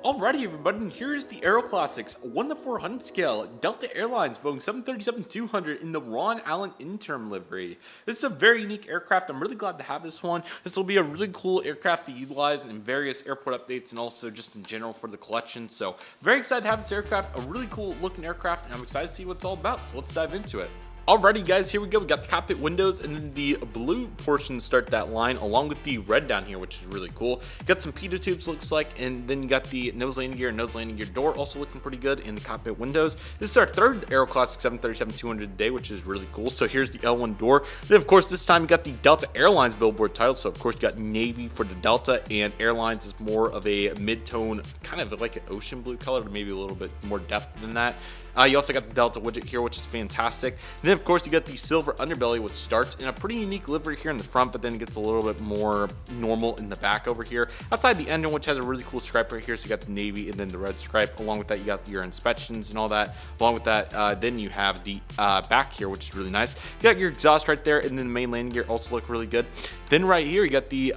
Alrighty everybody, and here is the AeroClassics 1:400 scale Delta Airlines Boeing 737-200 in the Ron Allen interim livery. This is a very unique aircraft. I'm really glad to have this one. This will be a really cool aircraft to utilize in various airport updates and also just in general for the collection. So very excited to have this aircraft, a really cool looking aircraft, and I'm excited to see what it's all about. So let's dive into it. Alrighty guys, here we go. We got the cockpit windows and then the blue portion start that line along with the red down here, which is really cool. Got some pitot tubes looks like, and then you got the nose landing gear and nose landing gear door also looking pretty good in the cockpit windows. This is our third AeroClassic 737-200 today, which is really cool. So here's the L1 door. Then of course this time you got the Delta Airlines billboard title. So of course you got Navy for the Delta, and Airlines is more of a mid-tone, kind of like an ocean blue color, or maybe a little bit more depth than that. You also got the Delta widget here, which is fantastic. And then, of course, you got the silver underbelly, which starts in a pretty unique livery here in the front, but then it gets a little bit more normal in the back over here. Outside the engine, which has a really cool stripe right here, so you got the navy and then the red stripe. Along with that, you got your inspections and all that. Along with that, then you have the back here, which is really nice. You got your exhaust right there, and then the main landing gear also look really good. Then right here, you got the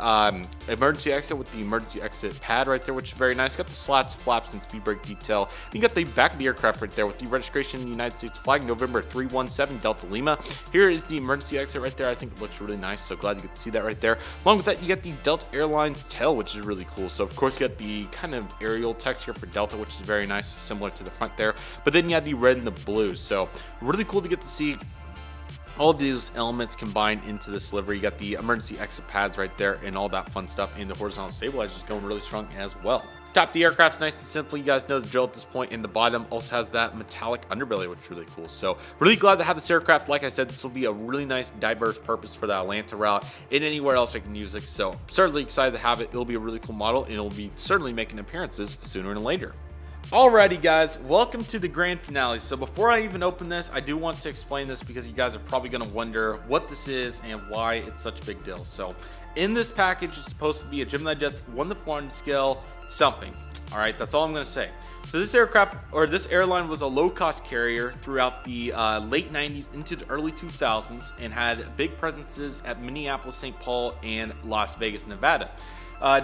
emergency exit with the emergency exit pad right there, which is very nice. You got the slats, flaps, and speed brake detail. You got the back of the aircraft right there with the registration in the United States flag, November 317 Delta Lima. Here is the emergency exit right there. I think it looks really nice, so glad you get to see that right there. Along with that, you get the Delta Airlines tail, which is really cool. So of course you got the kind of aerial text here for Delta, which is very nice, similar to the front there. But then you have the red and the blue, so really cool to get to see all these elements combined into this livery. You got the emergency exit pads right there and all that fun stuff, and the horizontal stabilizers going really strong as well. Top of the aircraft's nice and simple. You guys know the drill at this point, and the bottom also has that metallic underbelly, which is really cool. So really glad to have this aircraft. Like I said, this will be a really nice diverse purpose for the Atlanta route and anywhere else I can use it. So certainly excited to have it. It'll be a really cool model, and it'll be certainly making appearances sooner than later. Alrighty guys, welcome to the grand finale. So before I even open this, I do want to explain this because you guys are probably going to wonder what this is and why it's such a big deal. So in this package, it's supposed to be a GeminiJets 1:400 scale something. All right, that's all I'm going to say. So this aircraft, or this airline, was a low-cost carrier throughout the late 90s into the early 2000s and had big presences at Minneapolis, St. Paul, and Las Vegas, Nevada.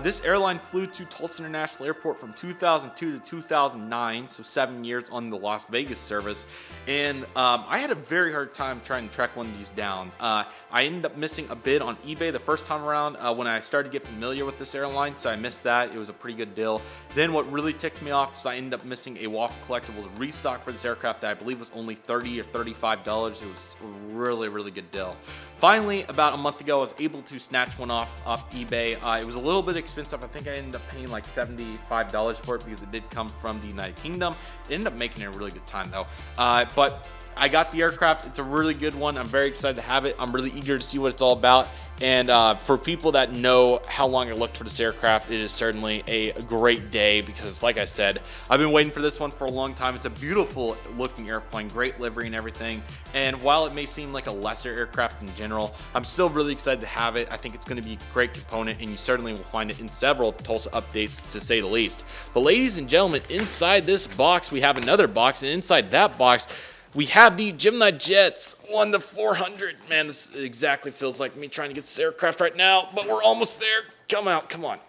This airline flew to Tulsa International Airport from 2002 to 2009, so 7 years on the Las Vegas service, and I had a very hard time trying to track one of these down. I ended up missing a bid on eBay the first time around when I started to get familiar with this airline, so I missed that. It was a pretty good deal. Then what really ticked me off is I ended up missing a Waffle Collectibles restock for this aircraft that I believe was only $30 or $35. It was a really, really good deal. Finally, about a month ago, I was able to snatch one off eBay. It was a little bit expensive. I think I ended up paying like $75 for it because it did come from the United Kingdom. It ended up making it a really good time though. But I got the aircraft. It's a really good one. I'm very excited to have it. I'm really eager to see what it's all about. And for people that know how long I looked for this aircraft, it is certainly a great day because, like I said, I've been waiting for this one for a long time. It's a beautiful looking airplane, great livery and everything. And while it may seem like a lesser aircraft in general, I'm still really excited to have it. I think it's going to be a great component, and you certainly will find it in several Tulsa updates, to say the least. But ladies and gentlemen, inside this box, we have another box, and inside that box, we have the GeminiJets 1:400. Man, this exactly feels like me trying to get this aircraft right now, but we're almost there. Come out, come on.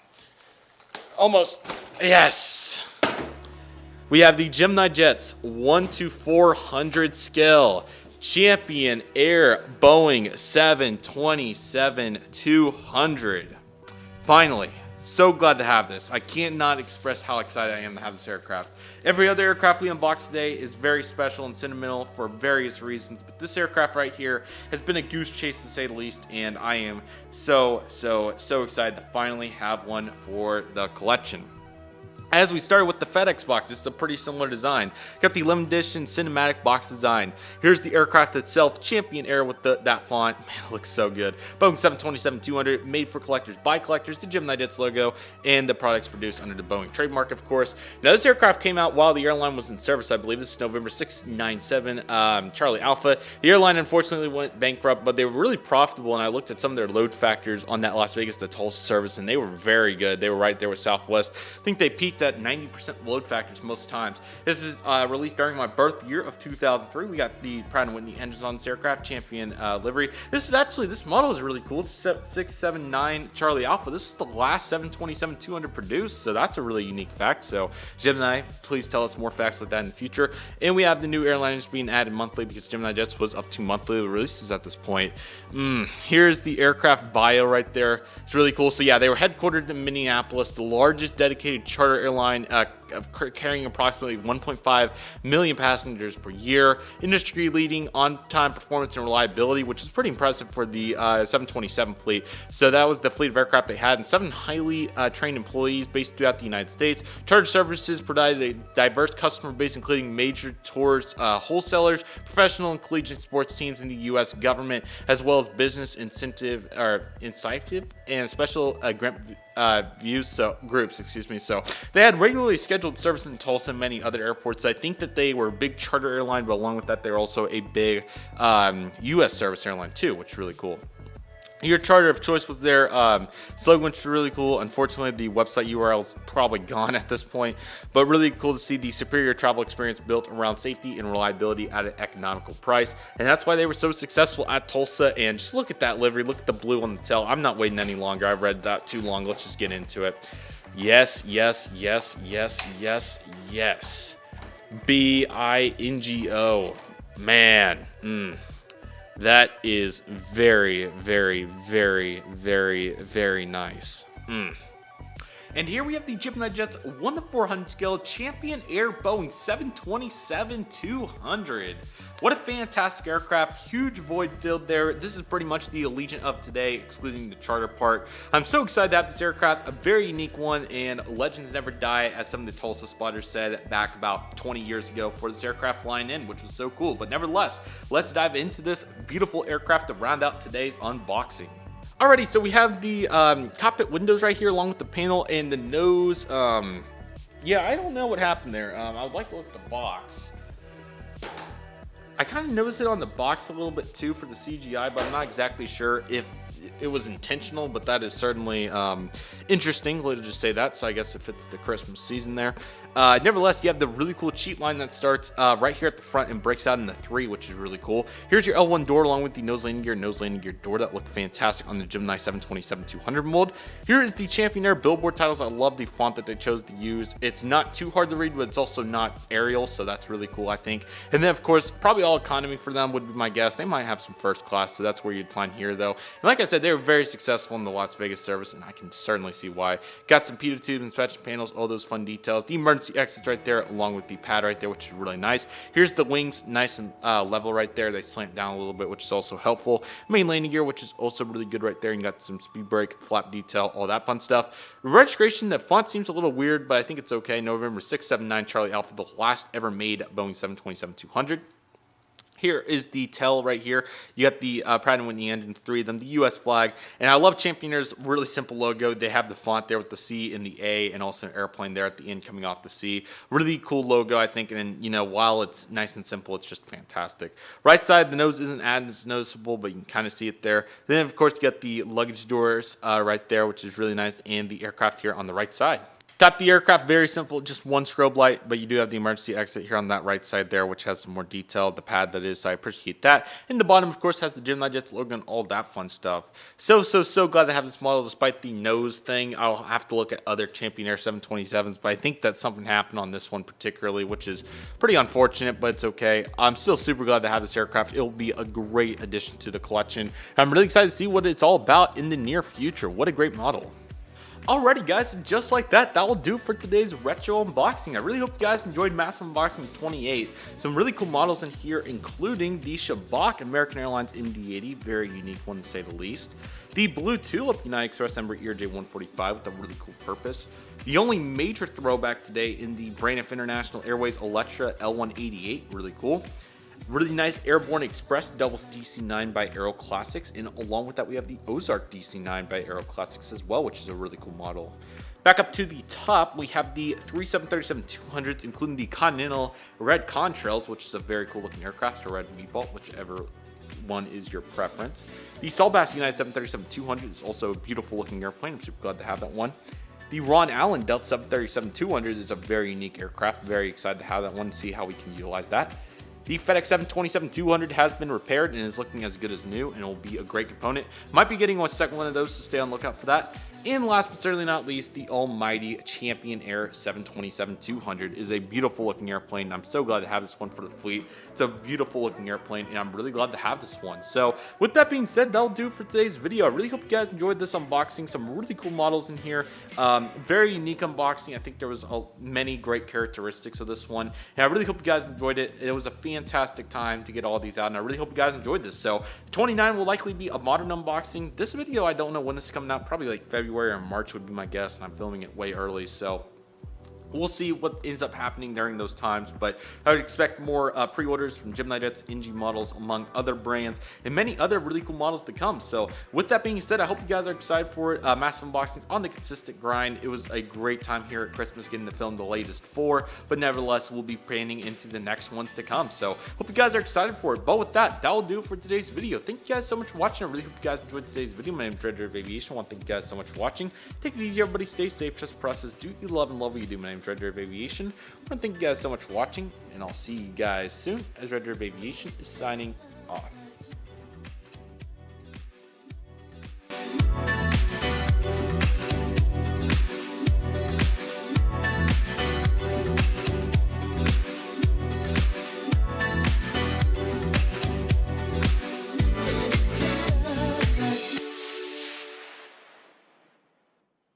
Almost. Yes. We have the GeminiJets 1:400 scale Champion Air Boeing 727-200. Finally. So glad to have this. I cannot express how excited I am to have this aircraft. Every other aircraft we unbox today is very special and sentimental for various reasons, but this aircraft right here has been a goose chase to say the least, and I am so excited to finally have one for the collection. As we started with the FedEx box, it's a pretty similar design. Got the limited edition cinematic box design. Here's the aircraft itself, Champion Air with that font. Man, it looks so good. Boeing 727-200, made for collectors by collectors, the GeminiJets logo, and the products produced under the Boeing trademark, of course. Now, this aircraft came out while the airline was in service. I believe this is November 697, Charlie Alpha. The airline unfortunately went bankrupt, but they were really profitable, and I looked at some of their load factors on that Las Vegas to Tulsa service, and they were very good. They were right there with Southwest. I think they peaked peaked at 90% load factors most times. This is released during my birth year of 2003. We got the Pratt & Whitney engines on this aircraft, champion livery. This model is really cool. It's 679 Charlie Alpha. This is the last 727-200 produced, so that's a really unique fact. So Gemini, please tell us more facts like that in the future. And we have the new airliners being added monthly because GeminiJets was up to monthly releases at this point. Here's the aircraft bio right there. It's really cool. So yeah, they were headquartered in Minneapolis, the largest dedicated charter airline carrying approximately 1.5 million passengers per year. Industry leading on-time performance and reliability, which is pretty impressive for the 727 fleet. So that was the fleet of aircraft they had, and 7 highly trained employees based throughout the United States. Charter services provided a diverse customer base, including major tours, wholesalers, professional and collegiate sports teams in the U.S. government, as well as business incentive and special groups. So they had regularly scheduled service in Tulsa and many other airports. I think that they were a big charter airline, but along with that, they're also a big U.S. service airline too, which is really cool. Your charter of choice was their slogan, which is really cool. Unfortunately, the website URL is probably gone at this point, but really cool to see the superior travel experience built around safety and reliability at an economical price. And that's why they were so successful at Tulsa. And just look at that livery. Look at the blue on the tail. I'm not waiting any longer. I've read that too long. Let's just get into it. Yes, yes, yes, yes, yes, yes. BINGO. Man. That is very, very, very, very, very nice. And here we have the GeminiJets 1-400 scale Champion Air Boeing 727-200. What a fantastic aircraft. Huge void filled there. This is pretty much the Allegiant of today, excluding the charter part. I'm so excited to have this aircraft, a very unique one, and legends never die, as some of the Tulsa spotters said back about 20 years ago for this aircraft flying in, which was so cool. But nevertheless, let's dive into this beautiful aircraft to round out today's unboxing. Alrighty, so we have the cockpit windows right here along with the panel and the nose. Yeah, I don't know what happened there. I would like to look at the box. I kind of noticed it on the box a little bit too for the CGI, but I'm not exactly sure if it was intentional, but that is certainly interesting. Let's just say that. So I guess if it's the Christmas season there. Nevertheless, you have the really cool cheat line that starts right here at the front and breaks out into 3, which is really cool. Here's your L1 door along with the nose landing gear door that look fantastic on the Gemini 727-200 mold. Here is the Champion Air billboard titles. I love the font that they chose to use. It's not too hard to read, but it's also not Arial, so that's really cool, I think. And then, of course, probably all economy for them would be my guess. They might have some first class, so that's where you'd find here, though. And like I said, they were very successful in the Las Vegas service, and I can certainly see why. Got some pitot tube inspection panels, all those fun details. The emergency exits right there, along with the pad right there, which is really nice. Here's the wings, nice and level right there. They slant down a little bit, which is also helpful. Main landing gear, which is also really good right there. And you got some speed brake, flap detail, all that fun stuff. Registration, the font seems a little weird, but I think it's okay. November 679 Charlie Alpha, the last ever made Boeing 727-200. Here is the tail right here. You got the Pratt & Whitney engines, 3 of them, the U.S. flag. And I love Champion Air's really simple logo. They have the font there with the C and the A and also an airplane there at the end coming off the C. Really cool logo, I think. And, you know, while it's nice and simple, it's just fantastic. Right side, the nose isn't as noticeable, but you can kind of see it there. Then, of course, you got the luggage doors right there, which is really nice, and the aircraft here on the right side. Top of the aircraft, very simple, just one strobe light, but you do have the emergency exit here on that right side there, which has some more detail, the pad that is, so I appreciate that. And the bottom, of course, has the GeminiJets logo and all that fun stuff. So glad to have this model, despite the nose thing. I'll have to look at other Champion Air 727s, but I think that something happened on this one particularly, which is pretty unfortunate, but it's okay. I'm still super glad to have this aircraft. It'll be a great addition to the collection. I'm really excited to see what it's all about in the near future. What a great model. Alrighty guys, just like that will do for today's retro unboxing. I really hope you guys enjoyed Massive Unboxing 28. Some really cool models in here, including the Shabak American Airlines MD-80, very unique one to say the least. The Blue Tulip United Express Embraer ERJ-145 with a really cool purpose. The only major throwback today in the Braniff International Airways Electra L188, really cool. Really nice Airborne Express doubles DC-9 by AeroClassics, and along with that we have the Ozark DC-9 by AeroClassics as well, which is a really cool model. Back up to the top, we have the 737-200s, including the Continental Red Contrails, which is a very cool looking aircraft, or Red Meatball, whichever one is your preference. The Solbass United 737-200 is also a beautiful looking airplane. I'm super glad to have that one. The Ron Allen Delta 737-200 is a very unique aircraft. Very excited to have that one, see how we can utilize that. The FedEx 727-200 has been repaired and is looking as good as new, and it will be a great component. Might be getting a second one of those, so stay on the lookout for that. And last but certainly not least, the almighty Champion Air 727-200 is a beautiful looking airplane. I'm so glad to have this one for the fleet. It's a beautiful looking airplane, and I'm really glad to have this one. So with that being said, that'll do for today's video. I really hope you guys enjoyed this unboxing. Some really cool models in here. Very unique unboxing. I think there was many great characteristics of this one, and I really hope you guys enjoyed it. It was a fantastic time to get all these out, and I really hope you guys enjoyed this. So 29 will likely be a modern unboxing. This video, I don't know when this is coming out. Probably like February or March would be my guess, and I'm filming it way early, so we'll see what ends up happening during those times, but I would expect more pre-orders from GeminiJets, NG models, among other brands, and many other really cool models to come. So with that being said, I hope you guys are excited for it. Massive unboxings on the consistent grind. It was a great time here at Christmas getting to film the latest 4, but nevertheless, we'll be planning into the next ones to come. So hope you guys are excited for it. But with that, that will do it for today's video. Thank you guys so much for watching. I really hope you guys enjoyed today's video. My name is Redriveraviation. I want to thank you guys so much for watching. Take it easy, everybody. Stay safe. Trust the process. Do you love and love what you do. My name is Redriveraviation. I want to thank you guys so much for watching, and I'll see you guys soon as Redriveraviation is signing off.